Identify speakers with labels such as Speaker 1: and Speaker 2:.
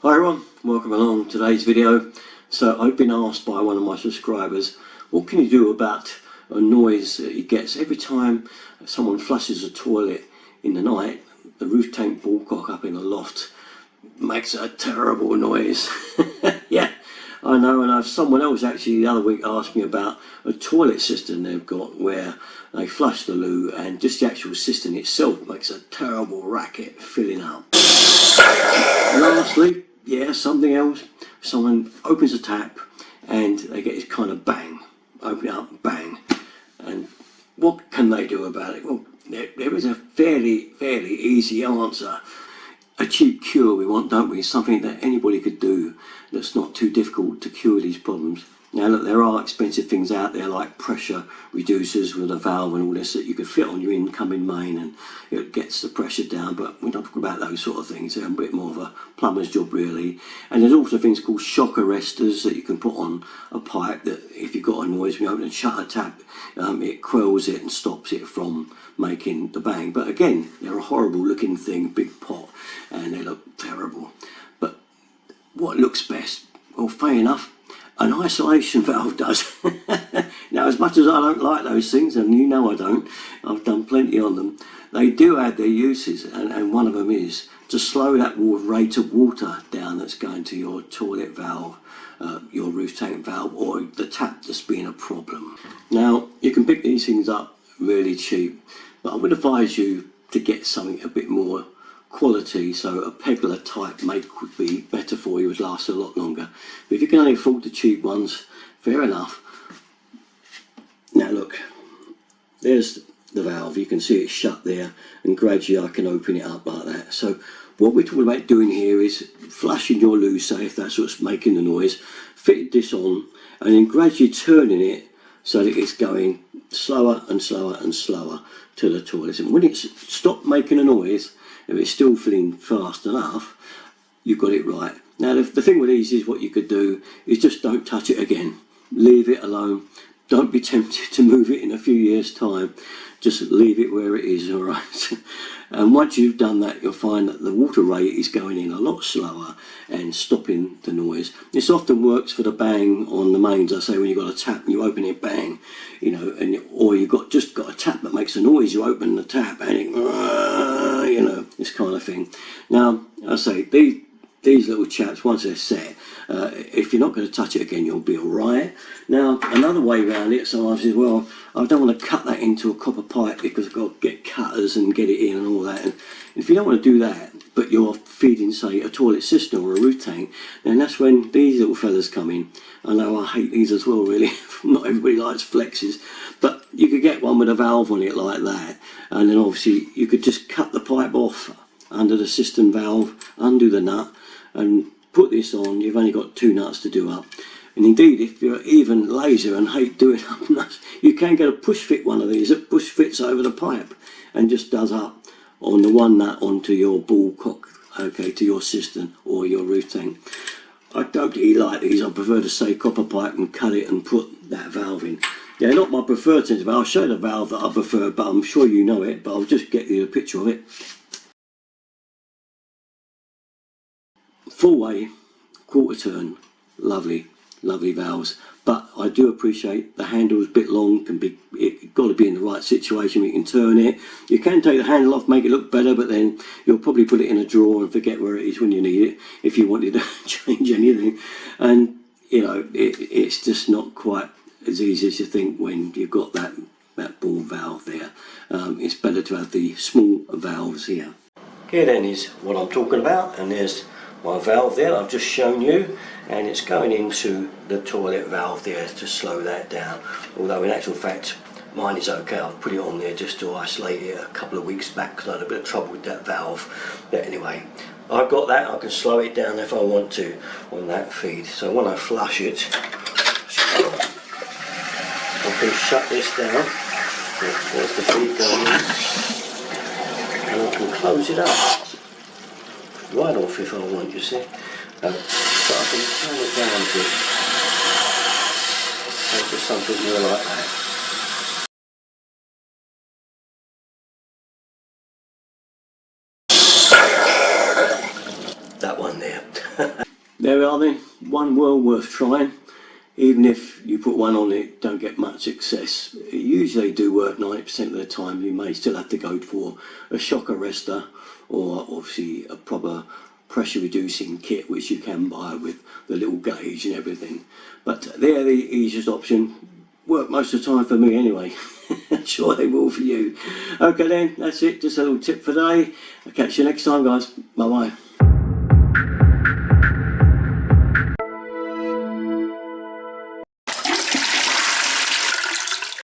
Speaker 1: Hi everyone, welcome along to today's video. So I've been asked by one of my subscribers, what can you do about a noise that he gets every time someone flushes a toilet in the night? The roof tank ballcock up in the loft makes a terrible noise. Yeah, I know, and I've someone else actually the other week asked me about a toilet cistern they've got where they flush the loo and just the actual cistern itself makes a terrible racket filling up. Lastly, yeah, something else. Someone opens a tap and they get this kind of bang. Open it up, bang. And what can they do about it? Well, there is a fairly easy answer. A cheap cure we want, don't we? Something that anybody could do that's not too difficult to cure these problems. Now look, there are expensive things out there like pressure reducers with a valve and all this that you could fit on your incoming main and it gets the pressure down, but we're not talking about those sort of things. They're a bit more of a plumber's job really. And there's also things called shock arresters that you can put on a pipe that if you've got a noise when you open and shut a tap, it quells it and stops it from making the bang. But again, they're a horrible looking thing, big pot, and they look terrible. But what looks best? Well, fair enough, an isolation valve does. Now, as much as I don't like those things, and you know I don't, I've done plenty on them, they do have their uses, and one of them is to slow that rate of water down that's going to your toilet valve, your roof tank valve, or the tap that's been a problem. Now, you can pick these things up really cheap, but I would advise you to get something a bit more quality, so a Pegler type make would be better for you, would last a lot longer. But if you can only afford the cheap ones, fair enough. Now look, there's the valve, you can see it shut there, and gradually I can open it up like that. So what we're talking about doing here is flushing your loo, say, if that's what's making the noise, fit this on, and then gradually turning it so that it's going slower and slower and slower to the toilet. And when it's stopped making a noise, if it's still filling fast enough, you've got it right. Now the thing with these is what you could do is just don't touch it again. Leave it alone. Don't be tempted to move it in a few years' time. Just leave it where it is, all right? And once you've done that, you'll find that the water rate is going in a lot slower and stopping the noise. This often works for the bang on the mains. I say when you've got a tap and you open it, bang, you know, or you've just got a tap that makes a noise, you open the tap and it, you know, this kind of thing. Now, I say these little chaps, once they're set, if you're not going to touch it again, you'll be all right. Now, another way around it, sometimes is, well, I don't want to cut that into a copper pipe because I've got to get cutters and get it in and all that. And if you don't want to do that, but you're feeding, say, a toilet cistern or a roof tank, then that's when these little fellas come in. I know I hate these as well, really. Not everybody likes flexes, but you could get one with a valve on it like that, and then obviously you could just cut the pipe off under the cistern valve, undo the nut, and put this on. You've only got 2 nuts to do up. And indeed, if you're even lazy and hate doing up nuts, you can get a push fit one of these that push fits over the pipe and just does up on the one nut onto your ballcock, okay, to your cistern or your roof tank. I don't really like these. I prefer to say copper pipe and cut it and put that valve in. They're not my preferred sense of valve. I'll show you the valve that I prefer, but I'm sure you know it, but I'll just get you a picture of it. Full way, quarter turn, lovely valves. But I do appreciate the handle's a bit long, it got to be in the right situation. You can turn it, you can take the handle off, make it look better, but then you'll probably put it in a drawer and forget where it is when you need it if you wanted to change anything. And you know, it's just not quite as easy as you think when you've got that ball valve there. It's better to have the small valves here. Here then is what I'm talking about, and there's my valve there I've just shown you, and it's going into the toilet valve there to slow that down. Although in actual fact mine is okay, I've put it on there just to isolate it a couple of weeks back because I had a bit of trouble with that valve. But anyway, I've got that, I can slow it down if I want to on that feed. So when I flush it, I can shut this down. There's the feed going in, and I can close it up right off if I want, you see. So I can turn it down to make it something more like that. That one there. There we are then, one well worth trying. Even if you put one on it, don't get much success. It usually do work 90% of the time. You may still have to go for a shock arrestor or obviously a proper pressure reducing kit, which you can buy with the little gauge and everything. But they're the easiest option. Work most of the time for me anyway. I'm sure they will for you. Okay then, that's it. Just a little tip for today. I'll catch you next time, guys. Bye bye.